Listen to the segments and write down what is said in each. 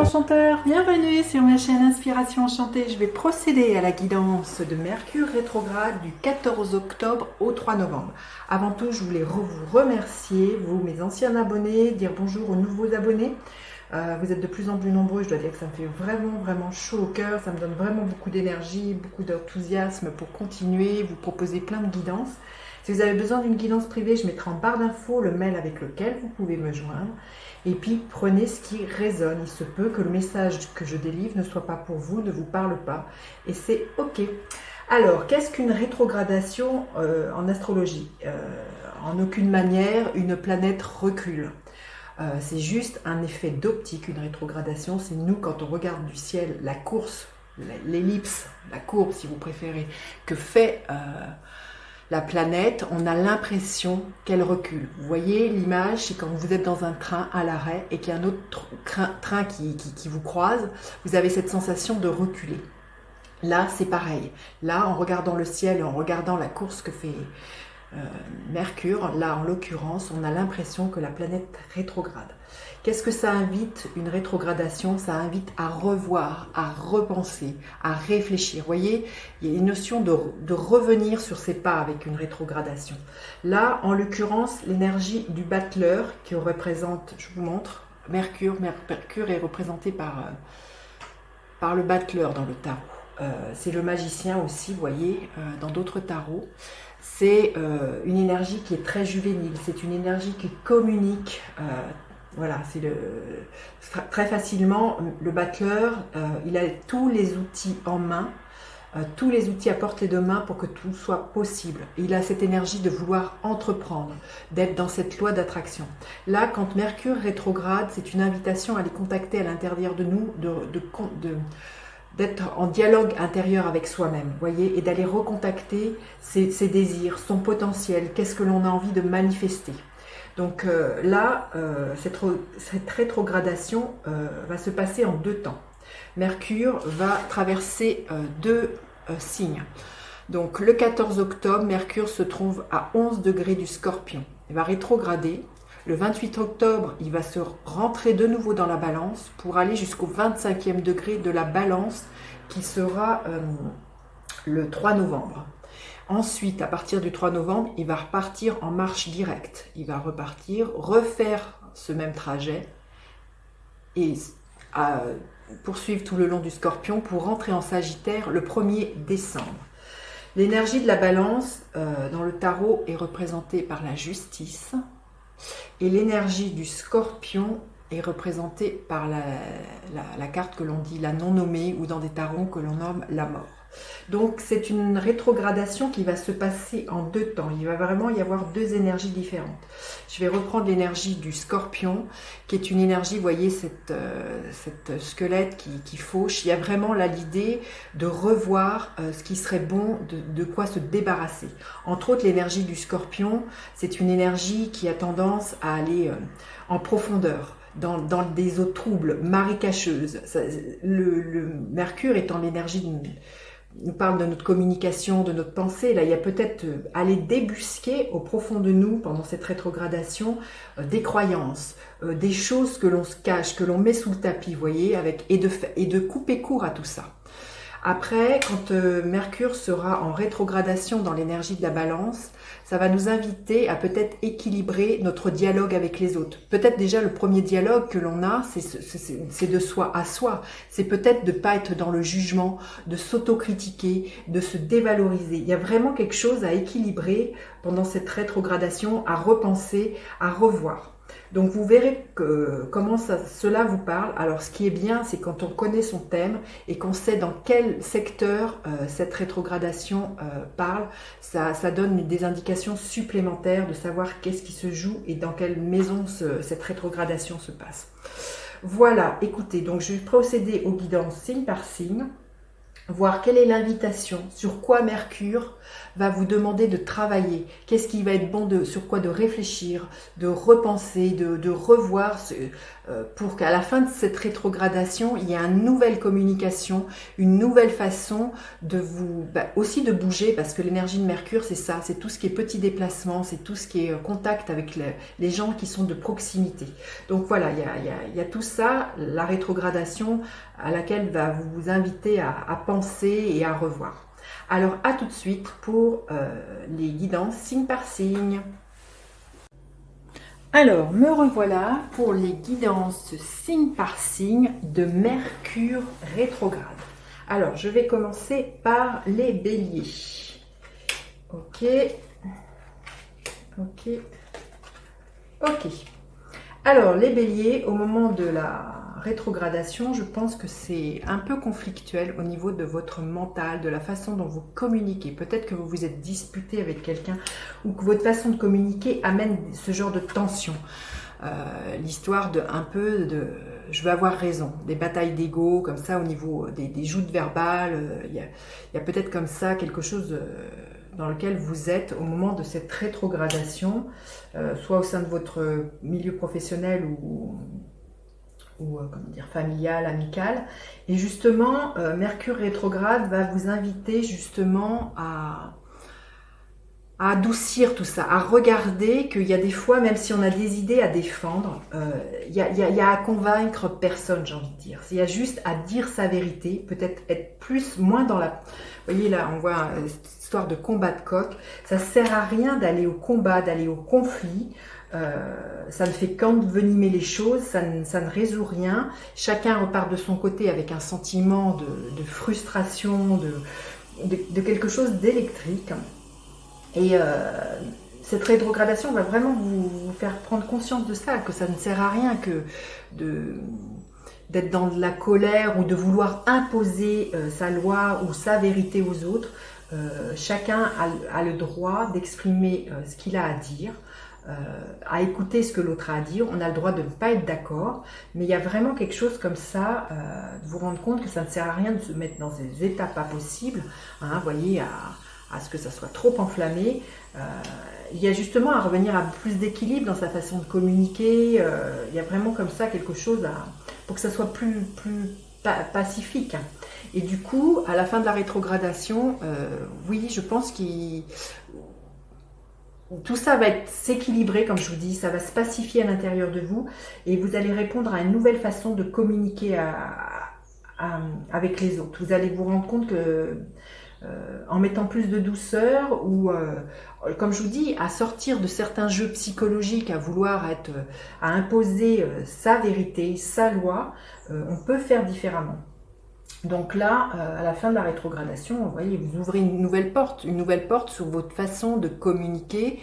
enchanteurs, bienvenue sur ma chaîne Inspiration Enchantée. Je vais procéder à la guidance de Mercure rétrograde du 14 octobre au 3 novembre. Avant tout, je voulais vous remercier, vous mes anciens abonnés, dire bonjour aux nouveaux abonnés. Vous êtes de plus en plus nombreux, je dois dire que ça me fait vraiment chaud au cœur, ça me donne vraiment beaucoup d'énergie, beaucoup d'enthousiasme pour continuer, vous proposer plein de guidances. Si vous avez besoin d'une guidance privée, je mettrai en barre d'infos le mail avec lequel vous pouvez me joindre. Et puis prenez ce qui résonne. Il se peut que le message que je délivre ne soit pas pour vous, ne vous parle pas. Et c'est ok. Alors, qu'est-ce qu'une rétrogradation en astrologie? En aucune manière, une planète recule. C'est juste un effet d'optique, une rétrogradation. C'est nous, quand on regarde du ciel, la course, l'ellipse, la courbe si vous préférez, que fait la planète, on a l'impression qu'elle recule. Vous voyez l'image, c'est quand vous êtes dans un train à l'arrêt et qu'il y a un autre train qui vous croise, vous avez cette sensation de reculer. Là, c'est pareil. Là, en regardant le ciel et en regardant la course que fait Mercure, là en l'occurrence, on a l'impression que la planète rétrograde. Qu'est-ce que ça invite, une rétrogradation? Ça invite à revoir, à repenser, à réfléchir. Vous voyez, il y a une notion de revenir sur ses pas avec une rétrogradation. Là, en l'occurrence, l'énergie du battleur qui représente, je vous montre, Mercure est représenté par le battleur dans le tarot. C'est le magicien aussi, vous voyez, dans d'autres tarots. C'est une énergie qui est très juvénile, c'est une énergie qui communique. Voilà, c'est très facilement, le battleur, il a tous les outils en main, tous les outils à portée de main pour que tout soit possible. Et il a cette énergie de vouloir entreprendre, d'être dans cette loi d'attraction. Là, quand Mercure rétrograde, c'est une invitation à les contacter à l'intérieur de nous, d'être en dialogue intérieur avec soi-même, voyez, et d'aller recontacter ses désirs, son potentiel, qu'est-ce que l'on a envie de manifester. Donc là, cette rétrogradation va se passer en deux temps. Mercure va traverser deux signes. Donc le 14 octobre, Mercure se trouve à 11 degrés du Scorpion. Il va rétrograder. Le 28 octobre, il va se rentrer de nouveau dans la balance pour aller jusqu'au 25e degré de la balance qui sera le 3 novembre. Ensuite, à partir du 3 novembre, il va repartir en marche directe. Il va repartir, refaire ce même trajet et poursuivre tout le long du Scorpion pour rentrer en Sagittaire le 1er décembre. L'énergie de la balance dans le tarot est représentée par la justice. Et l'énergie du Scorpion est représentée par la carte que l'on dit la non nommée ou dans des tarots que l'on nomme la mort. Donc c'est une rétrogradation qui va se passer en deux temps. Il va vraiment y avoir deux énergies différentes. Je vais reprendre l'énergie du Scorpion qui est une énergie, vous voyez cette squelette qui fauche. Il y a vraiment là l'idée de revoir ce qui serait bon, de quoi se débarrasser. Entre autres, l'énergie du Scorpion, c'est une énergie qui a tendance à aller en profondeur. Dans des eaux troubles, marécageuses. Le Mercure étant l'énergie, nous parle de notre communication, de notre pensée. Là, il y a peut-être aller débusquer au profond de nous, pendant cette rétrogradation, des croyances, des choses que l'on se cache, que l'on met sous le tapis, vous voyez, et de couper court à tout ça. Après, quand Mercure sera en rétrogradation dans l'énergie de la balance, ça va nous inviter à peut-être équilibrer notre dialogue avec les autres. Peut-être déjà le premier dialogue que l'on a, c'est de soi à soi. C'est peut-être de ne pas être dans le jugement, de s'autocritiquer, de se dévaloriser. Il y a vraiment quelque chose à équilibrer pendant cette rétrogradation, à repenser, à revoir. Donc vous verrez comment cela vous parle. Alors ce qui est bien, c'est quand on connaît son thème et qu'on sait dans quel secteur cette rétrogradation parle, ça donne des indications supplémentaires de savoir qu'est-ce qui se joue et dans quelle maison cette rétrogradation se passe. Voilà, écoutez, donc je vais procéder aux guidances signe par signe. voir quelle est l'invitation, sur quoi Mercure va vous demander de travailler, qu'est-ce qui va être bon, sur quoi de réfléchir, de repenser, de revoir, pour qu'à la fin de cette rétrogradation, il y ait une nouvelle communication, une nouvelle façon de vous, aussi de bouger, parce que l'énergie de Mercure, c'est ça, c'est tout ce qui est petit déplacement, c'est tout ce qui est contact avec les gens qui sont de proximité. Donc voilà, il y a tout ça, la rétrogradation à laquelle va vous inviter à penser et à revoir. Alors à tout de suite pour les guidances signe par signe. Alors me revoilà pour les guidances signe par signe de Mercure rétrograde. Alors je vais commencer par les béliers. Ok. Alors les béliers, au moment de la rétrogradation, je pense que c'est un peu conflictuel au niveau de votre mental, de la façon dont vous communiquez. Peut-être que vous vous êtes disputé avec quelqu'un ou que votre façon de communiquer amène ce genre de tension. L'histoire de un peu de je veux avoir raison, des batailles d'ego comme ça au niveau des joutes verbales. Il y a peut-être comme ça quelque chose dans lequel vous êtes au moment de cette rétrogradation, soit au sein de votre milieu professionnel ou comment dire, familial, amical. Et justement, Mercure rétrograde va vous inviter justement à adoucir tout ça, à regarder qu'il y a des fois, même si on a des idées à défendre, il y a à convaincre personne, j'ai envie de dire. Il y a juste à dire sa vérité, peut-être être moins dans la... Vous voyez là, on voit cette histoire de combat de coq. Ça sert à rien d'aller au combat, d'aller au conflit. Ça ne fait qu'envenimer les choses, ça ne résout rien. Chacun repart de son côté avec un sentiment de frustration, de quelque chose d'électrique. Et cette rétrogradation va vraiment vous faire prendre conscience de ça, que ça ne sert à rien que d'être dans de la colère ou de vouloir imposer sa loi ou sa vérité aux autres. Chacun a le droit d'exprimer ce qu'il a à dire, à écouter ce que l'autre a à dire. On a le droit de ne pas être d'accord, mais il y a vraiment quelque chose comme ça, de vous rendre compte que ça ne sert à rien de se mettre dans des états pas possibles, hein, vous voyez, à ce que ça soit trop enflammé. Il y a justement à revenir à plus d'équilibre dans sa façon de communiquer. Il y a vraiment comme ça quelque chose pour que ça soit plus pacifique. Et du coup, à la fin de la rétrogradation, oui, je pense que tout ça va s'équilibrer, comme je vous dis, ça va se pacifier à l'intérieur de vous et vous allez répondre à une nouvelle façon de communiquer avec les autres. Vous allez vous rendre compte que en mettant plus de douceur ou, comme je vous dis, à sortir de certains jeux psychologiques, à imposer sa vérité, sa loi, on peut faire différemment. Donc là, à la fin de la rétrogradation, vous voyez, vous ouvrez une nouvelle porte sur votre façon de communiquer,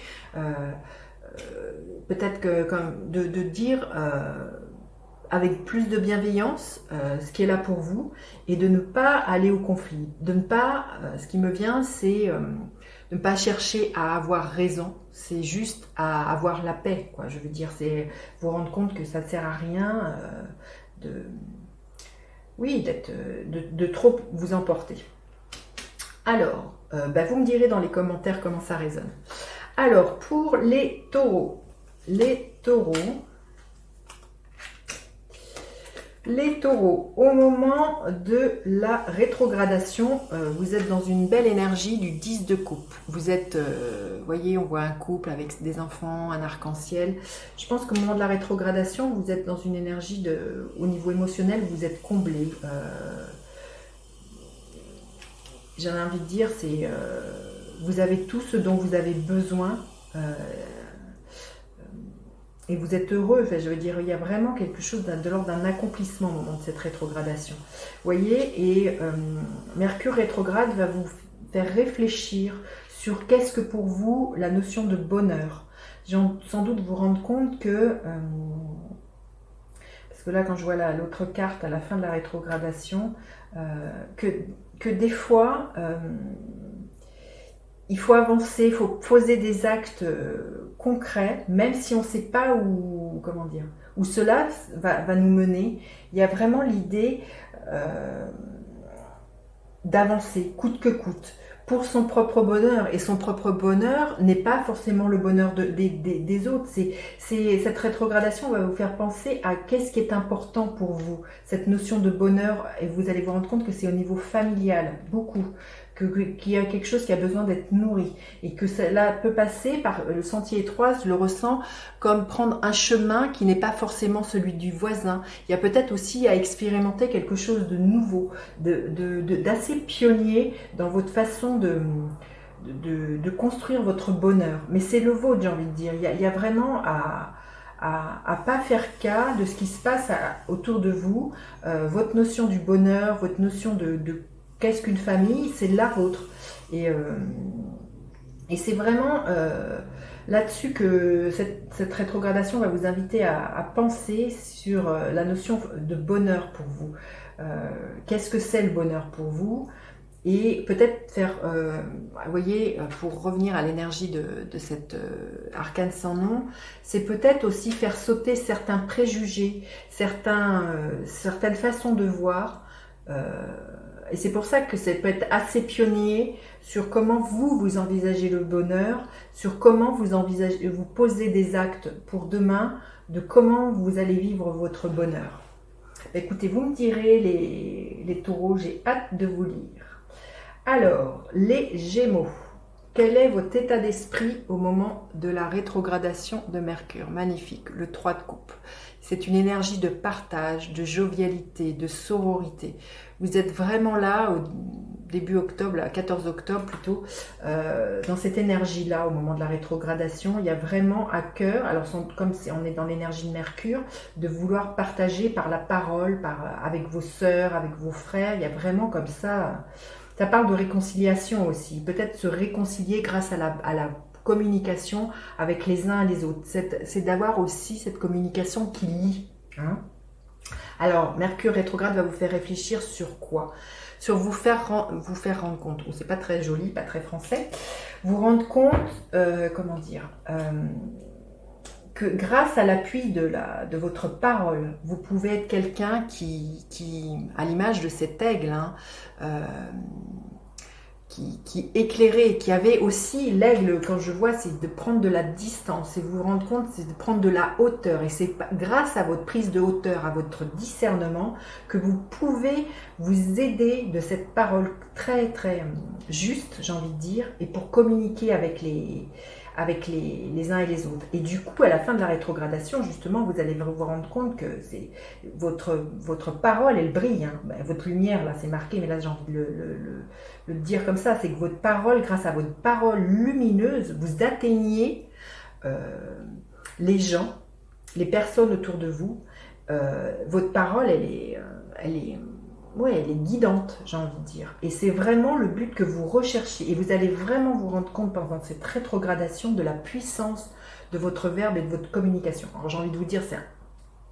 peut-être que de dire avec plus de bienveillance ce qui est là pour vous et de ne pas aller au conflit, de ne pas, ce qui me vient, c'est de ne pas chercher à avoir raison, c'est juste à avoir la paix, quoi. Je veux dire, c'est vous rendre compte que ça ne sert à rien de trop vous emporter. Alors, vous me direz dans les commentaires comment ça résonne. Alors, pour les taureaux, au moment de la rétrogradation, vous êtes dans une belle énergie du 10 de coupe. Vous êtes, vous voyez, on voit un couple avec des enfants, un arc-en-ciel. Je pense qu'au moment de la rétrogradation, vous êtes dans une énergie au niveau émotionnel, vous êtes comblé. J'ai envie de dire, vous avez tout ce dont vous avez besoin. Et vous êtes heureux, enfin, je veux dire, il y a vraiment quelque chose de l'ordre d'un accomplissement au moment de cette rétrogradation. Vous voyez, et Mercure rétrograde va vous faire réfléchir sur qu'est-ce que pour vous la notion de bonheur. Sans doute vous rendre compte que, parce que là quand je vois l'autre carte à la fin de la rétrogradation, que des fois, il faut avancer, il faut poser des actes concrets, même si on ne sait pas où cela va nous mener. Il y a vraiment l'idée d'avancer coûte que coûte pour son propre bonheur. Et son propre bonheur n'est pas forcément le bonheur des autres. Cette rétrogradation va vous faire penser à qu'est-ce qui est important pour vous. Cette notion de bonheur, et vous allez vous rendre compte que c'est au niveau familial, beaucoup. Qu'il y a quelque chose qui a besoin d'être nourri et que cela peut passer par le sentier étroit, je le ressens comme prendre un chemin qui n'est pas forcément celui du voisin. Il y a peut-être aussi à expérimenter quelque chose de nouveau, d'assez pionnier dans votre façon de construire votre bonheur. Mais c'est le vôtre, j'ai envie de dire. Il y a vraiment à pas faire cas de ce qui se passe autour de vous. Votre notion du bonheur, votre notion de qu'est-ce qu'une famille, c'est la vôtre. Et c'est vraiment là-dessus que cette rétrogradation va vous inviter à penser sur la notion de bonheur pour vous. Qu'est-ce que c'est le bonheur pour vous? Et peut-être faire, vous voyez, pour revenir à l'énergie de cet arcane sans nom, c'est peut-être aussi faire sauter certains préjugés, certaines façons de voir. Et c'est pour ça que ça peut être assez pionnier sur comment vous envisagez le bonheur, sur comment vous posez des actes pour demain, de comment vous allez vivre votre bonheur. Écoutez, vous me direz les taureaux, j'ai hâte de vous lire. Alors, les Gémeaux, quel est votre état d'esprit au moment de la rétrogradation de Mercure? Magnifique, le 3 de coupe. C'est une énergie de partage, de jovialité, de sororité. Vous êtes vraiment là, au début octobre, à 14 octobre plutôt, dans cette énergie-là, au moment de la rétrogradation. Il y a vraiment à cœur, alors comme on est dans l'énergie de Mercure, de vouloir partager par la parole, avec vos sœurs, avec vos frères. Il y a vraiment comme ça... Ça parle de réconciliation aussi, peut-être se réconcilier grâce à la communication avec les uns et les autres. C'est d'avoir aussi cette communication qui lie. Hein. Alors, Mercure rétrograde va vous faire réfléchir sur quoi? Sur vous faire rendre compte, c'est pas très joli, pas très français, vous rendre compte, comment dire, que grâce à l'appui de votre parole, vous pouvez être quelqu'un qui, à l'image de cet aigle, hein, qui éclairait, qui avait aussi, l'aigle, quand je vois, c'est de prendre de la distance, et vous vous rendre compte, c'est de prendre de la hauteur, et c'est grâce à votre prise de hauteur, à votre discernement, que vous pouvez vous aider de cette parole très très juste, j'ai envie de dire, et pour communiquer avec les uns et les autres. Et du coup, à la fin de la rétrogradation, justement, vous allez vous rendre compte que c'est votre parole, elle brille. Hein. Ben, votre lumière, là, c'est marqué, mais là, j'ai envie de le dire comme ça, c'est que votre parole, grâce à votre parole lumineuse, vous atteignez les gens, les personnes autour de vous. Votre parole, elle est guidante, j'ai envie de dire. Et c'est vraiment le but que vous recherchez. Et vous allez vraiment vous rendre compte pendant cette rétrogradation de la puissance de votre verbe et de votre communication. Alors j'ai envie de vous dire,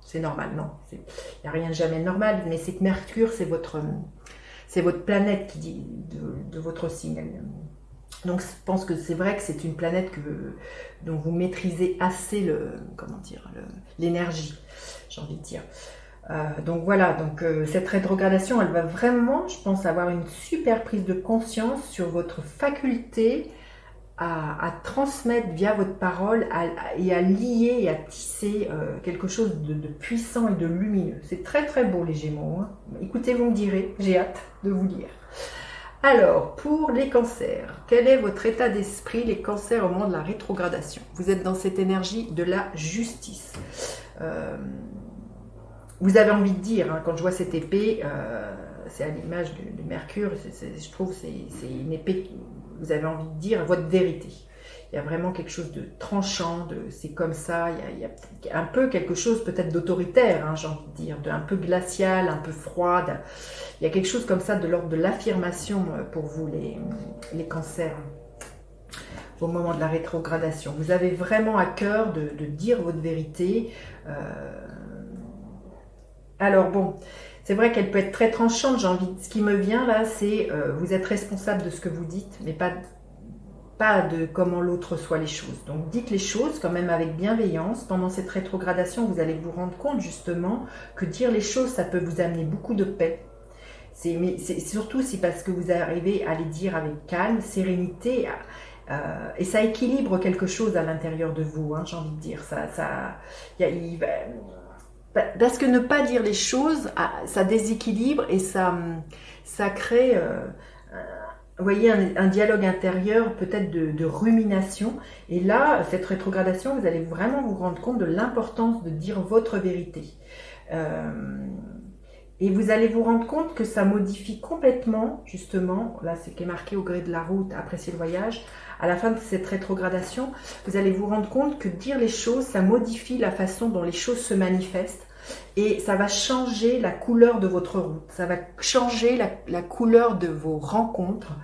c'est normal, non. Il n'y a rien de jamais normal, mais c'est que Mercure, c'est votre planète qui dit de votre signe. Donc je pense que c'est vrai que c'est une planète dont vous maîtrisez assez l'énergie, j'ai envie de dire. Donc voilà, cette rétrogradation, elle va vraiment, je pense, avoir une super prise de conscience sur votre faculté à transmettre via votre parole et à lier et à tisser quelque chose de puissant et de lumineux. C'est très très beau les Gémeaux. Hein. Écoutez, vous me direz, j'ai hâte de vous lire. Alors, pour les cancers, quel est votre état d'esprit, les cancers, au moment de la rétrogradation? Vous êtes dans cette énergie de la justice. Vous avez envie de dire, hein, quand je vois cette épée, c'est à l'image de Mercure, je trouve que c'est une épée, vous avez envie de dire votre vérité. Il y a vraiment quelque chose de tranchant, c'est comme ça, il y a un peu quelque chose peut-être d'autoritaire, hein, j'ai envie de dire, un peu glacial, un peu froide. Il y a quelque chose comme ça de l'ordre de l'affirmation pour vous, les cancers, au moment de la rétrogradation. Vous avez vraiment à cœur de dire votre vérité. Alors bon, c'est vrai qu'elle peut être très tranchante, ce qui me vient là, c'est vous êtes responsable de ce que vous dites, mais pas de comment l'autre reçoit les choses. Donc dites les choses quand même avec bienveillance. Pendant cette rétrogradation, vous allez vous rendre compte justement que dire les choses, ça peut vous amener beaucoup de paix. Mais c'est surtout si parce que vous arrivez à les dire avec calme, sérénité, et ça équilibre quelque chose à l'intérieur de vous, hein, j'ai envie de dire. Parce que ne pas dire les choses, ça déséquilibre et ça crée, vous voyez, un dialogue intérieur peut-être de rumination. Et là, cette rétrogradation, vous allez vraiment vous rendre compte de l'importance de dire votre vérité. Et vous allez vous rendre compte que ça modifie complètement, justement, là c'est qui est marqué au gré de la route, apprécier le voyage, à la fin de cette rétrogradation, vous allez vous rendre compte que dire les choses, ça modifie la façon dont les choses se manifestent et ça va changer la couleur de votre route, ça va changer la couleur de vos rencontres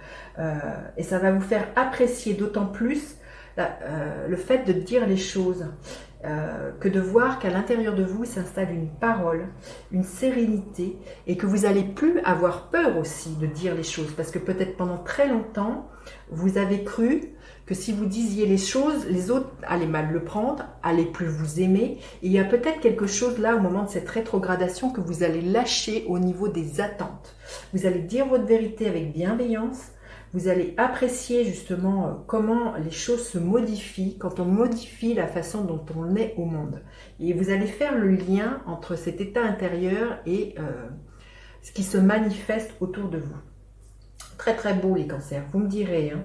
et ça va vous faire apprécier d'autant plus le fait de dire les choses. Que de voir qu'à l'intérieur de vous s'installe une parole, une sérénité et que vous n'allez plus avoir peur aussi de dire les choses parce que peut-être pendant très longtemps vous avez cru que si vous disiez les choses, les autres allaient mal le prendre, allaient plus vous aimer et il y a peut-être quelque chose là au moment de cette rétrogradation que vous allez lâcher au niveau des attentes. Vous allez dire votre vérité avec bienveillance. Vous allez apprécier justement comment les choses se modifient quand on modifie la façon dont on est au monde. Et vous allez faire le lien entre cet état intérieur et ce qui se manifeste autour de vous. Très très beau les cancers, vous me direz. Hein.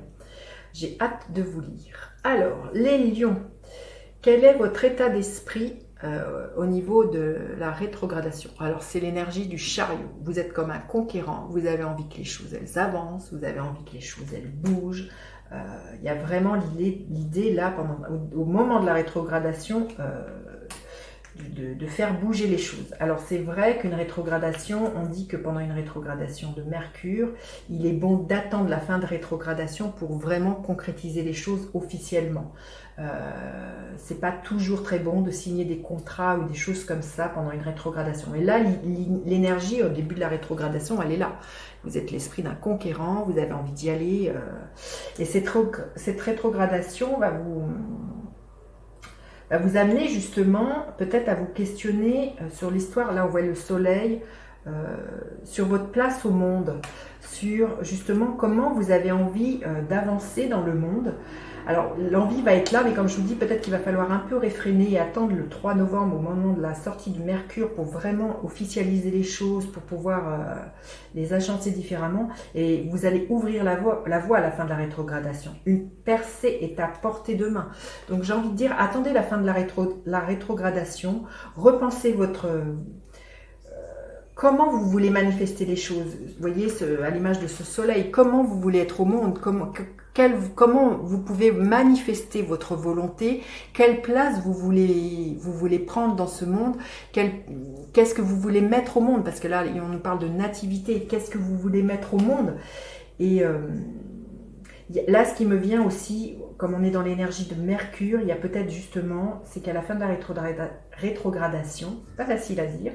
J'ai hâte de vous lire. Alors, les lions, quel est votre état d'esprit au niveau de la rétrogradation? Alors c'est l'énergie du chariot, vous êtes comme un conquérant, vous avez envie que les choses elles avancent, vous avez envie que les choses elles bougent, il y a vraiment l'idée là au moment de la rétrogradation de faire bouger les choses. Alors c'est vrai qu'une rétrogradation, on dit que pendant une rétrogradation de Mercure, il est bon d'attendre la fin de rétrogradation pour vraiment concrétiser les choses officiellement. C'est pas toujours très bon de signer des contrats ou des choses comme ça pendant une rétrogradation. Et là, l'énergie au début de la rétrogradation, elle est là. Vous êtes l'esprit d'un conquérant, vous avez envie d'y aller. Et cette rétrogradation va vous amener justement peut-être à vous questionner sur l'histoire, là on voit le soleil, sur votre place au monde, sur justement comment vous avez envie d'avancer dans le monde. Alors l'envie va être là, mais comme je vous dis, peut-être qu'il va falloir un peu réfréner et attendre le 3 novembre au moment de la sortie du Mercure pour vraiment officialiser les choses, pour pouvoir les agencer différemment. Et vous allez ouvrir la voie à la fin de la rétrogradation. Une percée est à portée de main. Donc j'ai envie de dire, attendez la fin de la rétrogradation, repensez votre... comment vous voulez manifester les choses. Vous voyez, à l'image de ce soleil, comment vous voulez être au monde, comment vous pouvez manifester votre volonté, quelle place vous voulez prendre dans ce monde, qu'est-ce que vous voulez mettre au monde, parce que là on nous parle de nativité, qu'est-ce que vous voulez mettre au monde. Et là ce qui me vient aussi, comme on est dans l'énergie de Mercure, il y a peut-être justement, c'est qu'à la fin de la rétrogradation, pas facile à dire,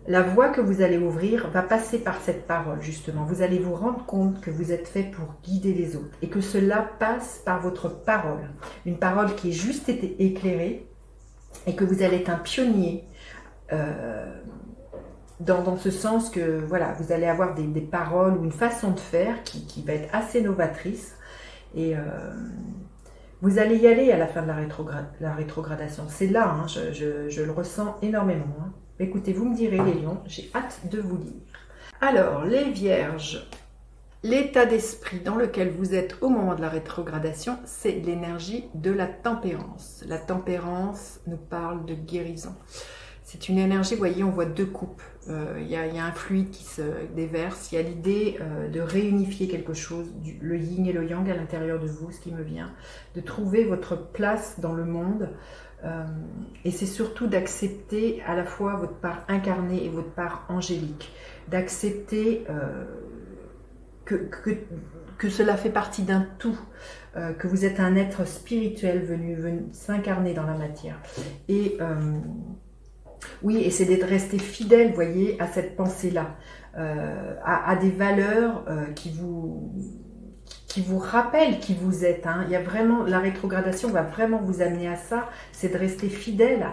la voie que vous allez ouvrir va passer par cette parole, justement. Vous allez vous rendre compte que vous êtes fait pour guider les autres et que cela passe par votre parole. Une parole qui est juste été éclairée et que vous allez être un pionnier dans ce sens que voilà, vous allez avoir des paroles ou une façon de faire qui va être assez novatrice et vous allez y aller à la fin de la rétrogradation. C'est là, hein, je le ressens énormément. Hein. Écoutez, vous me direz les lions, j'ai hâte de vous lire. Alors, les vierges, l'état d'esprit dans lequel vous êtes au moment de la rétrogradation, c'est l'énergie de la tempérance. La tempérance nous parle de guérison. C'est une énergie, vous voyez, on voit deux coupes. Il y a un fluide qui se déverse, il y a l'idée de réunifier quelque chose, le yin et le yang à l'intérieur de vous, ce qui me vient, de trouver votre place dans le monde. Et c'est surtout d'accepter à la fois votre part incarnée et votre part angélique, d'accepter que cela fait partie d'un tout, que vous êtes un être spirituel venu s'incarner dans la matière. Et oui, et c'est d'être resté fidèle, vous voyez, à cette pensée-là, à des valeurs qui vous rappelle qui vous êtes. Hein. Il y a vraiment, la rétrogradation va vraiment vous amener à ça, c'est de rester fidèle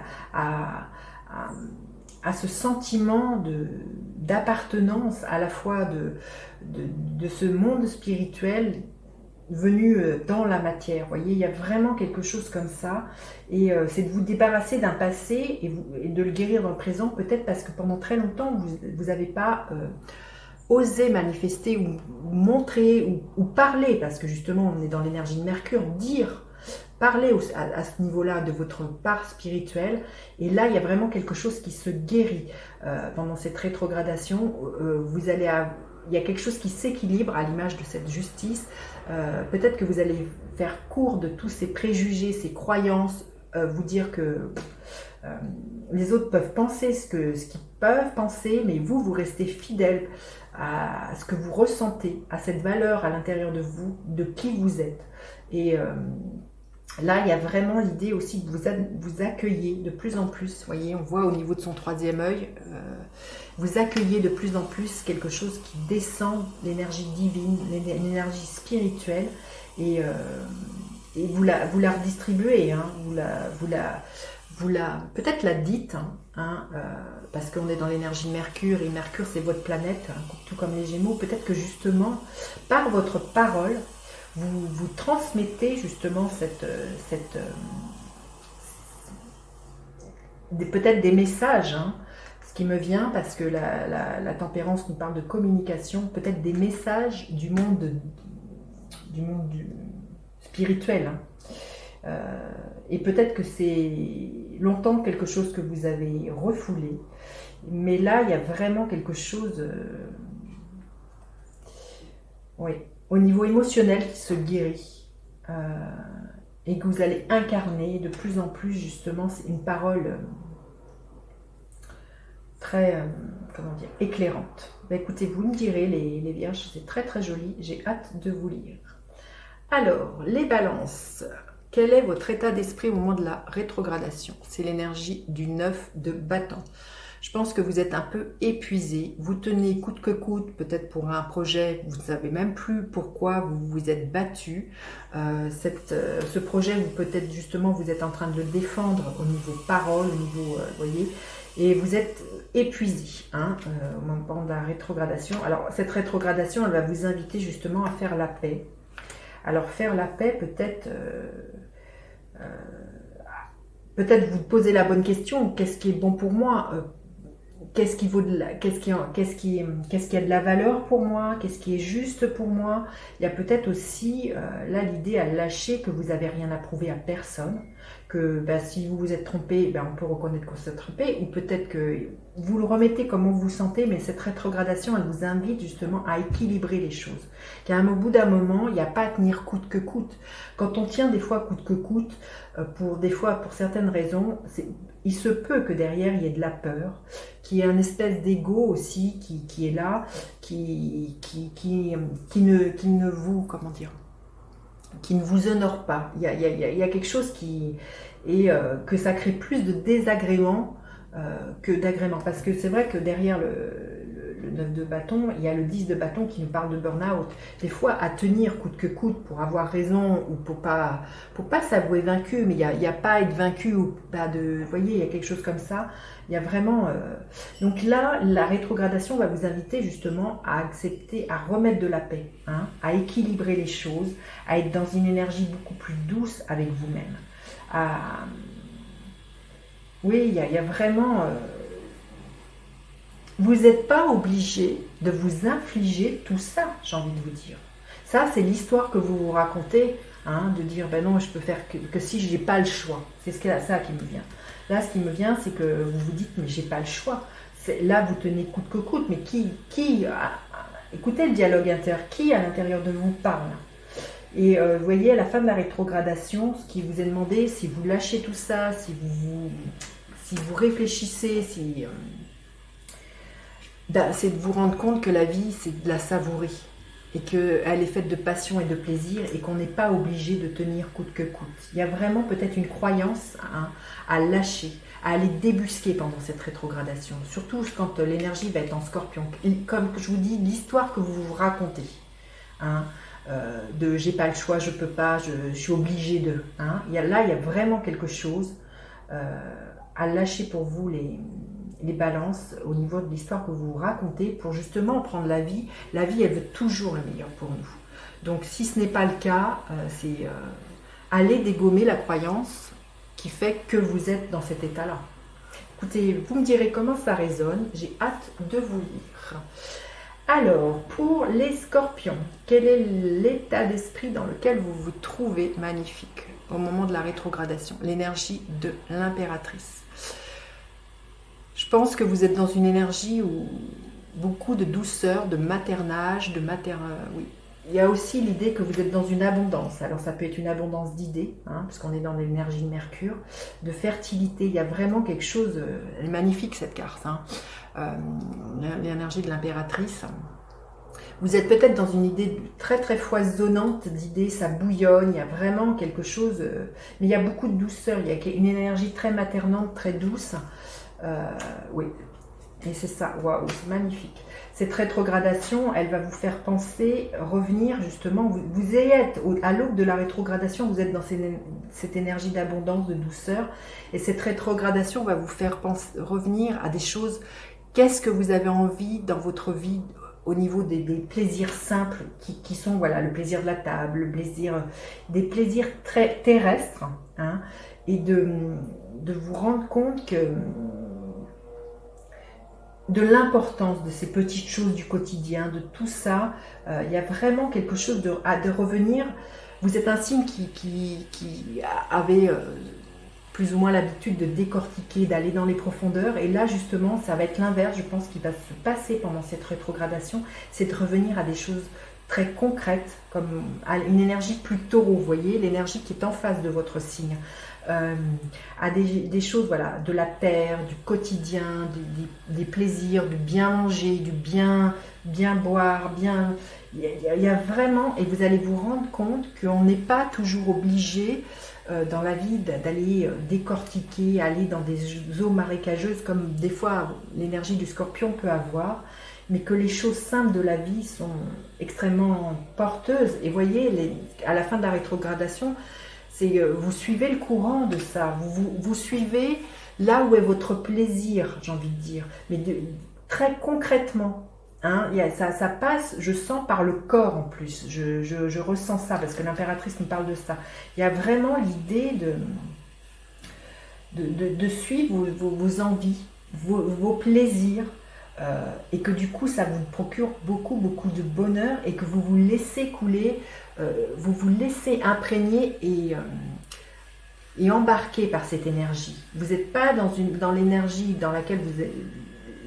à ce sentiment d'appartenance à la fois de ce monde spirituel venu dans la matière. Vous voyez, il y a vraiment quelque chose comme ça. Et c'est de vous débarrasser d'un passé et de le guérir dans le présent, peut-être parce que pendant très longtemps, vous n'avez pas osé manifester ou montrer ou parler, parce que justement, on est dans l'énergie de Mercure, dire, parler à ce niveau-là de votre part spirituelle. Et là, il y a vraiment quelque chose qui se guérit pendant cette rétrogradation. Il y a quelque chose qui s'équilibre à l'image de cette justice. Peut-être que vous allez faire court de tous ces préjugés, ces croyances, vous dire que les autres peuvent penser ce qu'ils peuvent penser, mais vous restez fidèle à ce que vous ressentez, à cette valeur à l'intérieur de vous, de qui vous êtes. Et là, il y a vraiment l'idée aussi de vous accueillir de plus en plus. Vous voyez, on voit au niveau de son troisième œil, vous accueillez de plus en plus quelque chose qui descend, l'énergie divine, l'énergie spirituelle, et vous la redistribuez, hein, peut-être la dites, parce qu'on est dans l'énergie de Mercure, et Mercure c'est votre planète, hein, tout comme les Gémeaux. Peut-être que justement, par votre parole, vous transmettez justement peut-être des messages, hein, ce qui me vient, parce que la tempérance nous parle de communication, peut-être des messages du monde spirituel, hein. Et peut-être que c'est longtemps quelque chose que vous avez refoulé, mais là il y a vraiment quelque chose oui, au niveau émotionnel qui se guérit, et que vous allez incarner de plus en plus. Justement, c'est une parole très comment dire, éclairante. Écoutez, vous me direz, les vierges, c'est très très joli, j'ai hâte de vous lire. Alors, les balances, quel est votre état d'esprit au moment de la rétrogradation? C'est l'énergie du 9 de bâton. Je pense que vous êtes un peu épuisé, vous tenez coûte que coûte, peut-être pour un projet, vous ne savez même plus pourquoi vous vous êtes battu. Ce projet, peut-être justement, vous êtes en train de le défendre au niveau parole, au niveau, voyez, et vous êtes épuisé au moment de la rétrogradation. Alors, cette rétrogradation, elle va vous inviter justement à faire la paix. Alors, faire la paix, peut-être vous posez la bonne question, qu'est-ce qui est bon pour moi? Qu'est-ce qui a de la valeur pour moi? Qu'est-ce qui est juste pour moi? Il y a peut-être aussi là l'idée à lâcher que vous n'avez rien à prouver à personne, que si vous vous êtes trompé, on peut reconnaître qu'on s'est trompé, ou peut-être que vous le remettez comme vous vous sentez, mais cette rétrogradation, elle vous invite justement à équilibrer les choses. Qu'à au bout d'un moment, il n'y a pas à tenir coûte que coûte. Quand on tient des fois coûte que coûte, pour certaines raisons, il se peut que derrière il y ait de la peur, qu'il y ait une espèce d'ego aussi qui est là, qui ne vous, comment dire, qui ne vous honore pas. Il y a quelque chose que ça crée plus de désagréments que d'agréments. Parce que c'est vrai que derrière le 9 de bâton, il y a le 10 de bâton qui nous parle de burn-out. Des fois, à tenir coûte que coûte pour avoir raison ou pour pas s'avouer vaincu, mais il n'y a pas à être vaincu ou pas de... Vous voyez, il y a quelque chose comme ça. Il y a vraiment... Donc là, la rétrogradation va vous inviter justement à accepter, à remettre de la paix, à équilibrer les choses, à être dans une énergie beaucoup plus douce avec vous-même. Oui, il y a vraiment... Vous n'êtes pas obligé de vous infliger tout ça, j'ai envie de vous dire. Ça, c'est l'histoire que vous vous racontez, de dire, non, je peux faire que si je n'ai pas le choix. C'est ça qui me vient. Là, ce qui me vient, c'est que vous vous dites, mais j'ai pas le choix. Là, vous tenez coûte que coûte, mais écoutez le dialogue intérieur, qui à l'intérieur de vous parle? Et vous voyez, à la fin de la rétrogradation, ce qui vous est demandé, si vous lâchez tout ça, si vous réfléchissez, c'est de vous rendre compte que la vie, c'est de la savourer, et qu'elle est faite de passion et de plaisir, et qu'on n'est pas obligé de tenir coûte que coûte. Il y a vraiment peut-être une croyance à lâcher, à aller débusquer pendant cette rétrogradation, surtout quand l'énergie va être en scorpion. Et comme je vous dis, l'histoire que vous vous racontez, de j'ai pas le choix, je peux pas, je suis obligé de... Là, il y a vraiment quelque chose à lâcher pour vous, les balances au niveau de l'histoire que vous vous racontez pour justement prendre la vie. La vie, elle veut toujours le meilleur pour nous. Donc si ce n'est pas le cas, c'est aller dégommer la croyance qui fait que vous êtes dans cet état-là. Écoutez, vous me direz comment ça résonne, j'ai hâte de vous lire. Alors, pour les scorpions, quel est l'état d'esprit dans lequel vous vous trouvez? Magnifique, au moment de la rétrogradation, l'énergie de l'impératrice. Je pense que vous êtes dans une énergie où beaucoup de douceur, de maternage, oui. Il y a aussi l'idée que vous êtes dans une abondance. Alors ça peut être une abondance d'idées, hein, parce qu'on est dans l'énergie de Mercure, de fertilité. Il y a vraiment quelque chose, elle est magnifique cette carte, hein. L'énergie de l'impératrice. Vous êtes peut-être dans une idée très très foisonnante d'idées, ça bouillonne, il y a vraiment quelque chose, mais il y a beaucoup de douceur, il y a une énergie très maternante, très douce. Oui, et c'est ça, waouh, c'est magnifique. Cette rétrogradation, elle va vous faire penser, revenir justement, vous êtes à l'aube de la rétrogradation, vous êtes dans cette énergie d'abondance, de douceur, et cette rétrogradation va vous faire revenir à des choses, qu'est-ce que vous avez envie dans votre vie, au niveau des plaisirs simples, qui sont, voilà, le plaisir de la table, le plaisir, des plaisirs très terrestres, hein, et de vous rendre compte que de l'importance de ces petites choses du quotidien, de tout ça, il y a vraiment quelque chose de revenir. Vous êtes un signe qui avait plus ou moins l'habitude de décortiquer, d'aller dans les profondeurs, et là justement ça va être l'inverse, je pense, qui va se passer pendant cette rétrogradation, c'est de revenir à des choses très concrètes, comme à une énergie plus taureau, vous voyez, l'énergie qui est en face de votre signe. À des choses, voilà, de la terre, du quotidien, des plaisirs, du bien manger, du bien boire, bien... Il y a vraiment, et vous allez vous rendre compte qu'on n'est pas toujours obligé dans la vie d'aller décortiquer, aller dans des eaux marécageuses comme des fois l'énergie du scorpion peut avoir, mais que les choses simples de la vie sont extrêmement porteuses. Et voyez, à la fin de la rétrogradation, vous suivez le courant de ça, vous suivez là où est votre plaisir, j'ai envie de dire, mais très concrètement, hein, ça passe, je sens, par le corps en plus, je ressens ça, parce que l'impératrice me parle de ça. Il y a vraiment l'idée de suivre vos envies, vos plaisirs, et que du coup ça vous procure beaucoup de bonheur, et que vous vous laissez couler, vous vous laissez imprégner et embarquer par cette énergie. Vous n'êtes pas dans l'énergie dans laquelle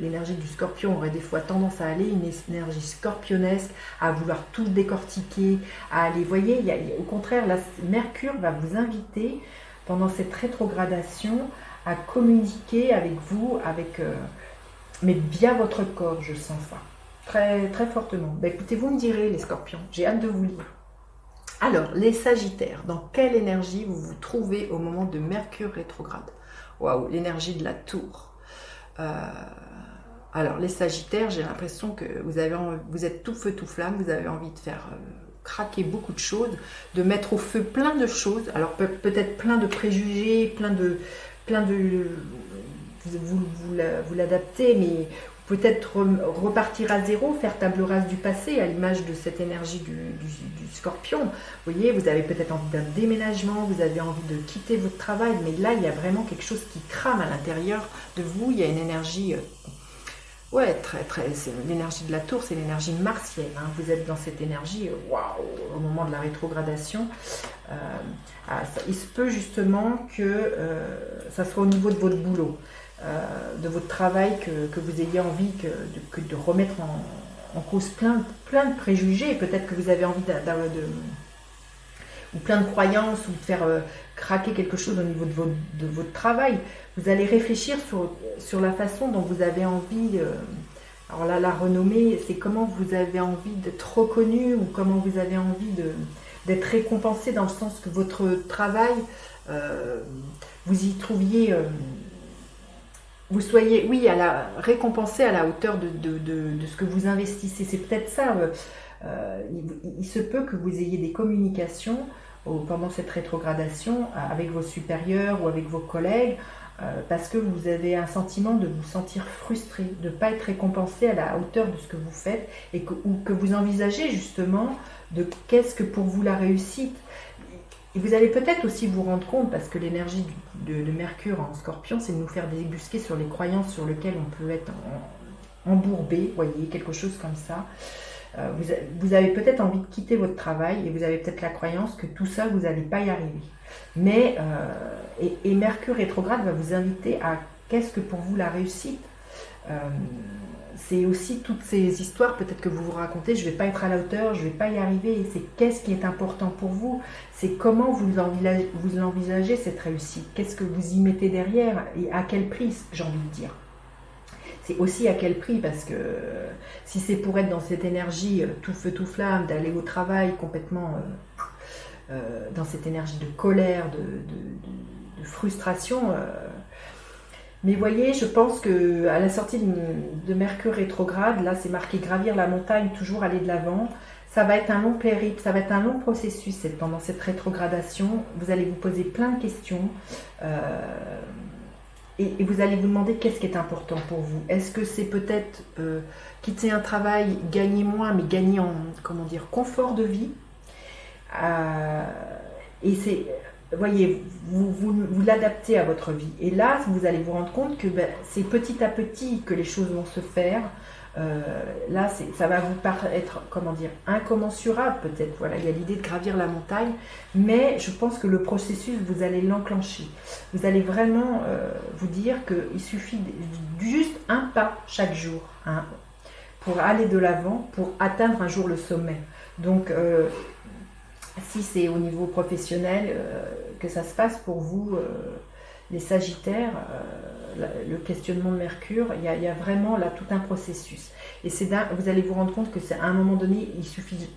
l'énergie du scorpion aurait des fois tendance à aller, une énergie scorpionesque, à vouloir tout décortiquer, à aller, voyez, au contraire, là, Mercure va vous inviter pendant cette rétrogradation à communiquer avec vous, mais via votre corps, je sens ça, très, très fortement. Ben, écoutez, vous me direz, les scorpions, j'ai hâte de vous lire. Alors, les sagittaires, dans quelle énergie vous vous trouvez au moment de Mercure rétrograde? Waouh, l'énergie de la tour. Alors, les sagittaires, j'ai l'impression que vous êtes tout feu, tout flamme, vous avez envie de faire craquer beaucoup de choses, de mettre au feu plein de choses, alors peut-être plein de préjugés, plein de vous l'adaptez, mais peut-être repartir à zéro, faire table rase du passé, à l'image de cette énergie du scorpion. Vous voyez, vous avez peut-être envie d'un déménagement, vous avez envie de quitter votre travail, mais là, il y a vraiment quelque chose qui crame à l'intérieur de vous. Il y a une énergie, ouais, c'est l'énergie de la tour, c'est l'énergie martienne, hein. Vous êtes dans cette énergie, waouh, au moment de la rétrogradation. Il se peut justement que ça soit au niveau de votre boulot, de votre travail, que vous ayez envie de remettre en cause plein de préjugés. Peut-être que vous avez envie ou plein de croyances, ou de faire craquer quelque chose au niveau de votre travail. Vous allez réfléchir sur la façon dont vous avez envie, alors là, la renommée, c'est comment vous avez envie d'être reconnu, ou comment vous avez envie d'être récompensé, dans le sens que votre travail, vous y trouviez... vous soyez, oui, récompensé à la hauteur de ce que vous investissez. C'est peut-être ça. Il se peut que vous ayez des communications pendant cette rétrogradation avec vos supérieurs ou avec vos collègues, parce que vous avez un sentiment de vous sentir frustré, de ne pas être récompensé à la hauteur de ce que vous faites, ou que vous envisagez justement de qu'est-ce que pour vous la réussite. Et vous allez peut-être aussi vous rendre compte, parce que l'énergie de Mercure en Scorpion, c'est de nous faire débusquer sur les croyances sur lesquelles on peut être embourbé, voyez, quelque chose comme ça. Vous avez peut-être envie de quitter votre travail et vous avez peut-être la croyance que tout ça, vous n'allez pas y arriver. Mais, et Mercure rétrograde va vous inviter à qu'est-ce que pour vous la réussite. C'est aussi toutes ces histoires peut-être que vous vous racontez, je ne vais pas être à la hauteur, je ne vais pas y arriver, c'est qu'est-ce qui est important pour vous, c'est comment vous envisagez cette réussite, qu'est-ce que vous y mettez derrière et à quel prix, j'ai envie de dire. C'est aussi à quel prix, parce que si c'est pour être dans cette énergie tout feu tout flamme, d'aller au travail complètement dans cette énergie de colère, de frustration, mais voyez, je pense que à la sortie de Mercure rétrograde, là c'est marqué gravir la montagne, toujours aller de l'avant. Ça va être un long périple, ça va être un long processus pendant cette rétrogradation. Vous allez vous poser plein de questions et vous allez vous demander qu'est-ce qui est important pour vous. Est-ce que c'est peut-être quitter un travail, gagner moins, mais gagner en confort de vie, et c'est... Voyez, vous l'adaptez à votre vie. Et là, vous allez vous rendre compte que c'est petit à petit que les choses vont se faire. Là, ça va vous paraître, incommensurable peut-être. Voilà, il y a l'idée de gravir la montagne. Mais je pense que le processus, vous allez l'enclencher. Vous allez vraiment vous dire qu'il suffit juste un pas chaque jour pour aller de l'avant, pour atteindre un jour le sommet. Donc... si c'est au niveau professionnel que ça se passe pour vous, les Sagittaires, le questionnement de Mercure, il y a vraiment là tout un processus. Et vous allez vous rendre compte que c'est à un moment donné, il suffit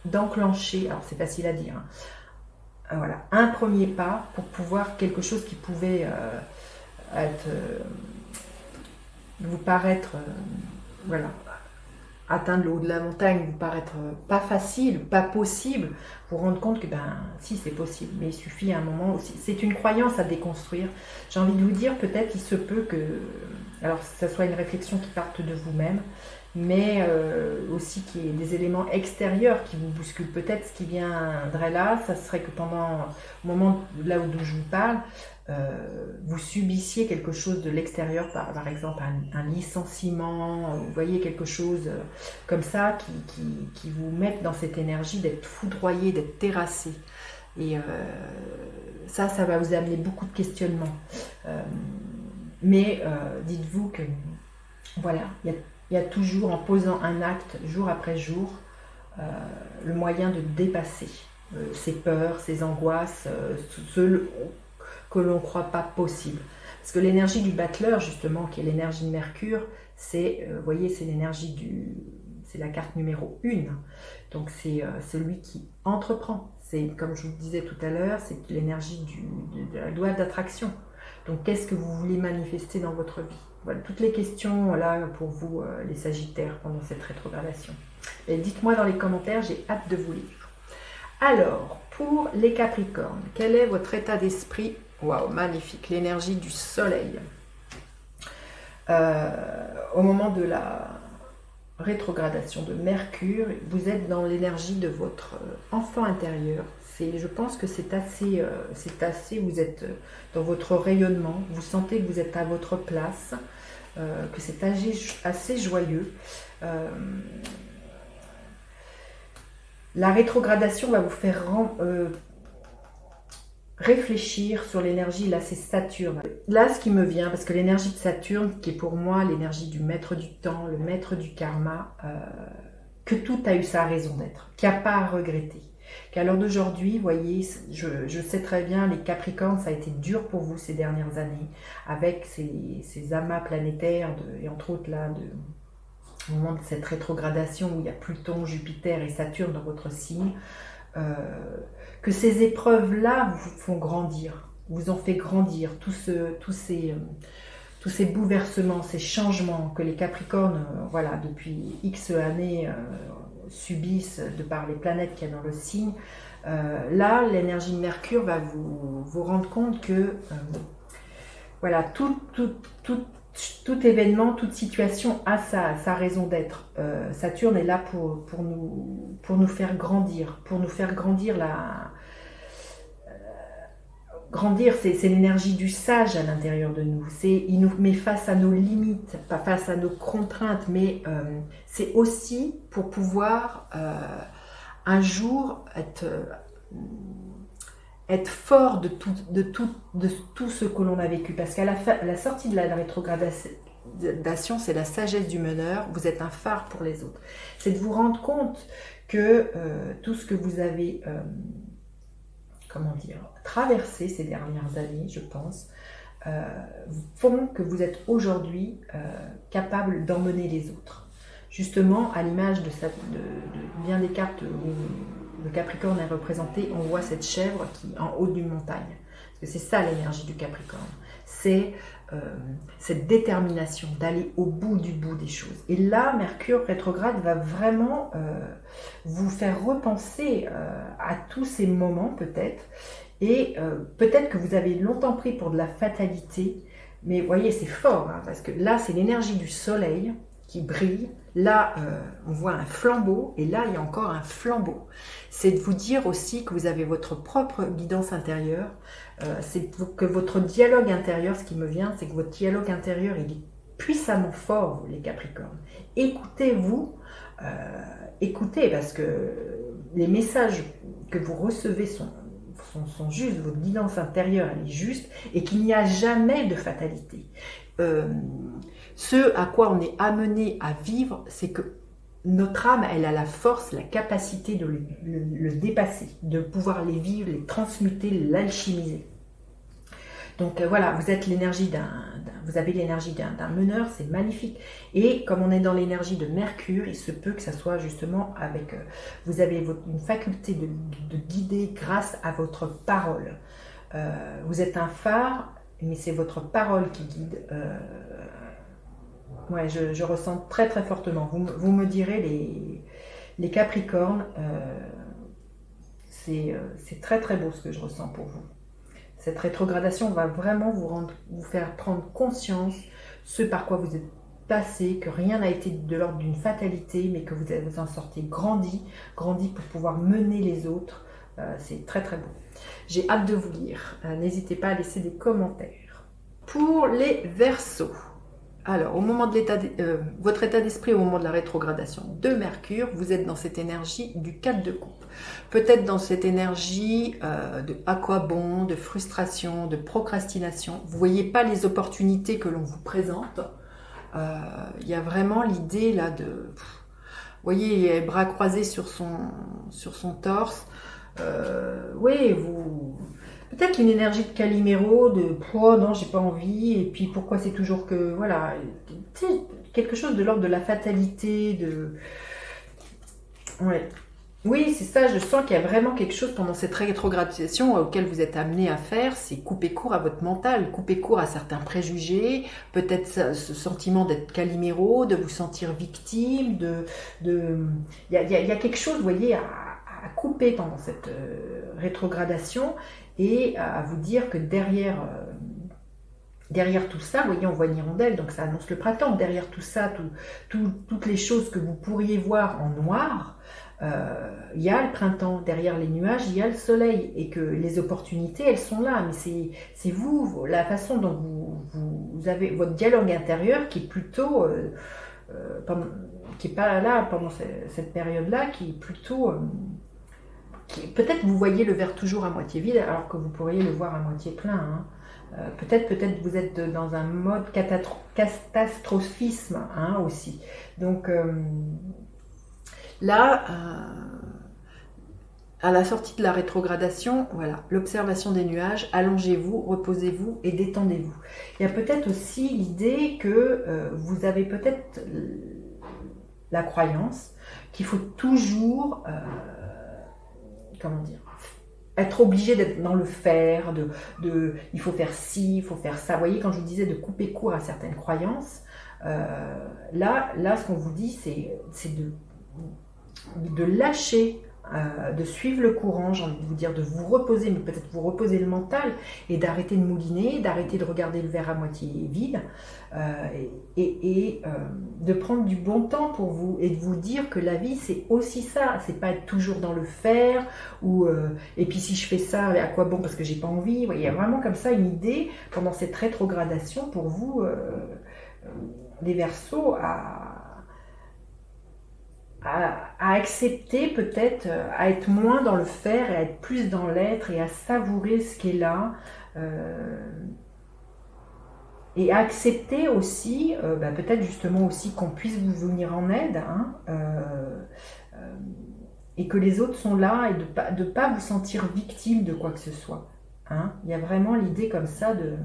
d'enclencher, alors c'est facile à dire, voilà, un premier pas pour pouvoir quelque chose qui pouvait vous paraître, voilà, atteindre le haut de la montagne vous paraître pas facile, pas possible, vous rendre compte que si c'est possible, mais il suffit à un moment aussi. C'est une croyance à déconstruire. J'ai envie de vous dire, peut-être il se peut que, alors ça soit une réflexion qui parte de vous-même, mais aussi qu'il y ait des éléments extérieurs qui vous bousculent. Peut-être ce qui viendrait là, ça serait que au moment là où je vous parle, vous subissiez quelque chose de l'extérieur, par exemple un licenciement, vous voyez quelque chose comme ça qui vous mette dans cette énergie d'être foudroyé, d'être terrassé. Et ça va vous amener beaucoup de questionnements. Mais dites-vous que voilà, il y a toujours, en posant un acte jour après jour, le moyen de dépasser ces peurs, ces angoisses, que l'on ne croit pas possible. Parce que l'énergie du battleur, justement, qui est l'énergie de Mercure, c'est, vous voyez, c'est l'énergie c'est la carte numéro 1. Donc c'est celui qui entreprend. C'est, comme je vous disais tout à l'heure, c'est l'énergie de la loi d'attraction. Donc qu'est-ce que vous voulez manifester dans votre vie? Voilà, toutes les questions là pour vous, les Sagittaires, pendant cette rétrogradation. Et dites-moi dans les commentaires, j'ai hâte de vous lire. Alors, pour les Capricornes, quel est votre état d'esprit? Waouh, magnifique, l'énergie du soleil. Au moment de la rétrogradation de Mercure, vous êtes dans l'énergie de votre enfant intérieur. Je pense que c'est assez, vous êtes dans votre rayonnement, vous sentez que vous êtes à votre place, que c'est assez joyeux. La rétrogradation va vous faire réfléchir sur l'énergie, là c'est Saturne. Là ce qui me vient, parce que l'énergie de Saturne, qui est pour moi l'énergie du maître du temps, le maître du karma, que tout a eu sa raison d'être, qu'il n'y a pas à regretter. Qu'à l'heure d'aujourd'hui, vous voyez, je sais très bien, les Capricornes, ça a été dur pour vous ces dernières années, avec ces amas planétaires, et entre autres là, au moment de cette rétrogradation où il y a Pluton, Jupiter et Saturne dans votre signe, que ces épreuves-là vous font grandir, vous ont fait grandir, tous ces bouleversements, ces changements que les Capricornes, voilà, depuis X années subissent de par les planètes qu'il y a dans le signe. Là, l'énergie de Mercure va vous rendre compte que voilà, tout événement, toute situation a sa raison d'être. Saturne est là pour nous faire grandir, grandir, c'est l'énergie du sage à l'intérieur de nous. Il nous met face à nos limites, pas face à nos contraintes, mais c'est aussi pour pouvoir un jour être fort de tout ce que l'on a vécu. Parce qu'à la sortie de la rétrogradation, c'est la sagesse du meneur. Vous êtes un phare pour les autres. C'est de vous rendre compte que tout ce que vous avez traversé ces dernières années, je pense, font que vous êtes aujourd'hui capable d'emmener les autres. Justement, à l'image de bien des cartes où le Capricorne est représenté, on voit cette chèvre qui est en haut d'une montagne. Parce que c'est ça l'énergie du Capricorne. C'est cette détermination d'aller au bout des choses. Et là, Mercure rétrograde va vraiment vous faire repenser à tous ces moments peut-être. Et peut-être que vous avez longtemps pris pour de la fatalité. Mais vous voyez, c'est fort, hein, parce que là, c'est l'énergie du soleil qui brille. Là, on voit un flambeau, et là, il y a encore un flambeau. C'est de vous dire aussi que vous avez votre propre guidance intérieure, c'est que votre dialogue intérieur, ce qui me vient, c'est que votre dialogue intérieur, il est puissamment fort, les Capricornes. Écoutez-vous, écoutez, parce que les messages que vous recevez sont justes, votre guidance intérieure, elle est juste, et qu'il n'y a jamais de fatalité. Ce à quoi on est amené à vivre, c'est que notre âme, elle a la force, la capacité de le dépasser, de pouvoir les vivre, les transmuter, l'alchimiser. Donc voilà, vous avez l'énergie d'un meneur, c'est magnifique. Et comme on est dans l'énergie de Mercure, il se peut que ça soit justement avec... vous avez une faculté de guider grâce à votre parole. Vous êtes un phare, mais c'est votre parole qui guide. Ouais, je ressens très très fortement. Vous me direz, les Capricornes, c'est très très beau ce que je ressens pour vous. Cette rétrogradation va vraiment vous faire prendre conscience ce par quoi vous êtes passé, que rien n'a été de l'ordre d'une fatalité, mais que vous en sortez grandi pour pouvoir mener les autres. C'est très très beau. J'ai hâte de vous lire. N'hésitez pas à laisser des commentaires. Pour les Verseaux. Alors, au moment de votre état d'esprit au moment de la rétrogradation de Mercure, vous êtes dans cette énergie du 4 de coupe. Peut-être dans cette énergie de à quoi bon, de frustration, de procrastination. Vous ne voyez pas les opportunités que l'on vous présente. Il y a vraiment l'idée là de... Vous voyez, il y a les bras croisés sur son torse. Oui, peut-être une énergie de Calimero, de oh non, j'ai pas envie, et puis pourquoi c'est toujours que. Voilà. Tu sais, quelque chose de l'ordre de la fatalité, de. Ouais. Oui, c'est ça, je sens qu'il y a vraiment quelque chose pendant cette rétrogradation auquel vous êtes amené à faire, c'est couper court à votre mental, couper court à certains préjugés, peut-être ce sentiment d'être Calimero, de vous sentir victime, il y a quelque chose, vous voyez, à couper pendant cette rétrogradation et à vous dire que derrière tout ça, vous voyez, on voit une hirondelle, donc ça annonce le printemps. Derrière tout ça, toutes les choses que vous pourriez voir en noir, il y a le printemps. Derrière les nuages, il y a le soleil. Et que les opportunités, elles sont là. Mais c'est vous, la façon dont vous avez votre dialogue intérieur qui est plutôt... qui n'est pas là pendant cette période-là, qui est plutôt... peut-être vous voyez le verre toujours à moitié vide, alors que vous pourriez le voir à moitié plein, hein. Peut-être vous êtes dans un mode catastrophisme, hein, aussi. Donc là, à la sortie de la rétrogradation, voilà, l'observation des nuages, allongez-vous, reposez-vous et détendez-vous. Il y a peut-être aussi l'idée que vous avez peut-être la croyance qu'il faut toujours, comment dire, être obligé d'être dans le faire, il faut faire ci, il faut faire ça. Vous voyez, quand je vous disais de couper court à certaines croyances, là, ce qu'on vous dit, c'est de lâcher de suivre le courant, j'ai envie de vous dire de vous reposer, mais peut-être vous reposer le mental et d'arrêter de mouliner, d'arrêter de regarder le verre à moitié vide et de prendre du bon temps pour vous et de vous dire que la vie c'est aussi ça, c'est pas être toujours dans le faire ou et puis si je fais ça, à quoi bon parce que j'ai pas envie. Il y a vraiment comme ça une idée pendant cette rétrogradation pour vous, les Verseaux, à accepter peut-être, à être moins dans le faire et à être plus dans l'être et à savourer ce qui est là. Et à accepter aussi, peut-être justement aussi qu'on puisse vous venir en aide, hein, et que les autres sont là et de pas vous sentir victime de quoi que ce soit. Hein. Il y a vraiment l'idée comme ça de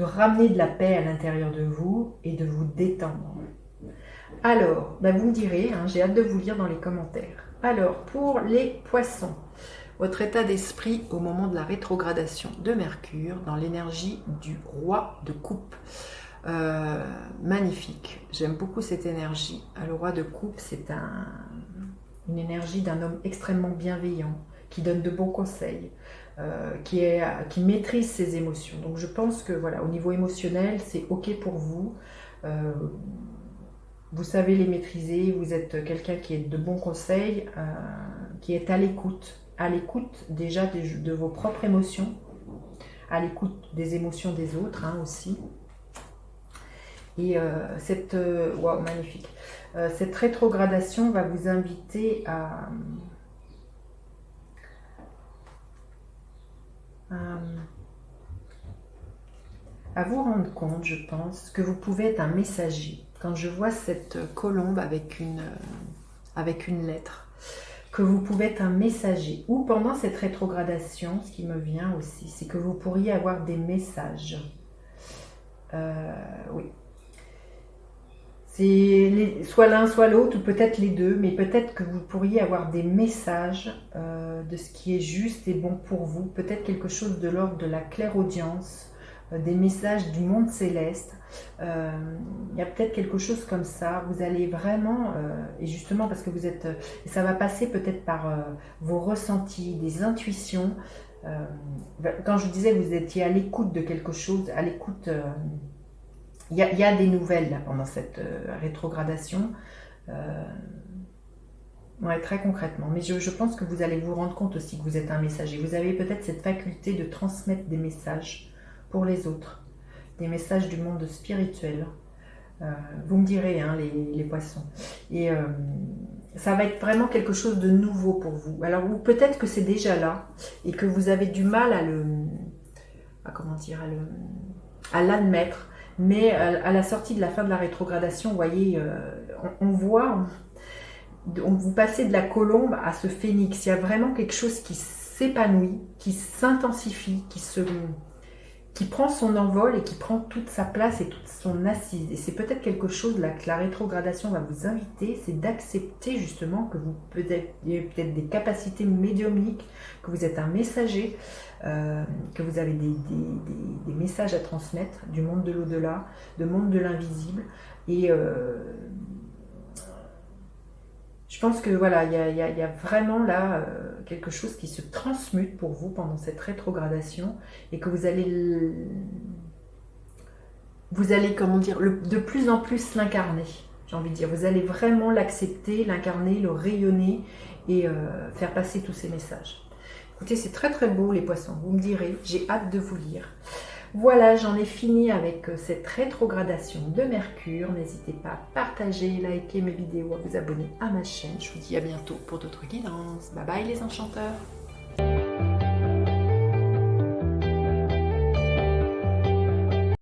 ramener de la paix à l'intérieur de vous et de vous détendre. Alors, vous me direz, hein, j'ai hâte de vous lire dans les commentaires. Alors, pour les poissons, votre état d'esprit au moment de la rétrogradation de Mercure dans l'énergie du roi de coupe. Magnifique, j'aime beaucoup cette énergie. Le roi de coupe, c'est une énergie d'un homme extrêmement bienveillant, qui donne de bons conseils, qui maîtrise ses émotions. Donc je pense que voilà, au niveau émotionnel, c'est ok pour vous. Vous savez les maîtriser, vous êtes quelqu'un qui est de bons conseils, qui est à l'écoute déjà de vos propres émotions, à l'écoute des émotions des autres aussi. Et wow, magnifique. Cette rétrogradation va vous inviter à vous rendre compte, je pense, que vous pouvez être un messager. Quand je vois cette colombe avec une lettre, que vous pouvez être un messager. Ou pendant cette rétrogradation, ce qui me vient aussi, c'est que vous pourriez avoir des messages. Oui. C'est soit l'un, soit l'autre, ou peut-être les deux, mais peut-être que vous pourriez avoir des messages de ce qui est juste et bon pour vous. Peut-être quelque chose de l'ordre de la clairaudience, des messages du monde céleste. Il y a peut-être quelque chose comme ça. Vous allez vraiment, et justement parce que vous êtes, et ça va passer peut-être par vos ressentis, des intuitions. Quand je vous disais que vous étiez à l'écoute de quelque chose, à l'écoute, il y a des nouvelles là, pendant cette rétrogradation. Ouais, très concrètement. Mais je pense que vous allez vous rendre compte aussi que vous êtes un messager. Vous avez peut-être cette faculté de transmettre des messages pour les autres, des messages du monde spirituel. Vous me direz, hein, les poissons. Et ça va être vraiment quelque chose de nouveau pour vous. Alors, ou peut-être que c'est déjà là et que vous avez du mal à l'admettre. Mais à la sortie de la fin de la rétrogradation, vous voyez, vous passez de la colombe à ce phénix. Il y a vraiment quelque chose qui s'épanouit, qui s'intensifie, qui prend son envol et qui prend toute sa place et toute son assise. Et c'est peut-être quelque chose là que la rétrogradation va vous inviter, c'est d'accepter justement que vous avez peut-être des capacités médiumniques, que vous êtes un messager, que vous avez des messages à transmettre du monde de l'au-delà, du monde de l'invisible. Et je pense que voilà, il y a vraiment là quelque chose qui se transmute pour vous pendant cette rétrogradation et que vous allez comment dire, de plus en plus l'incarner. J'ai envie de dire, vous allez vraiment l'accepter, l'incarner, le rayonner et faire passer tous ces messages. Écoutez, c'est très très beau les poissons, vous me direz, j'ai hâte de vous lire. Voilà, j'en ai fini avec cette rétrogradation de Mercure. N'hésitez pas à partager, liker mes vidéos, à vous abonner à ma chaîne. Je vous dis à bientôt pour d'autres guidances. Bye bye les enchanteurs!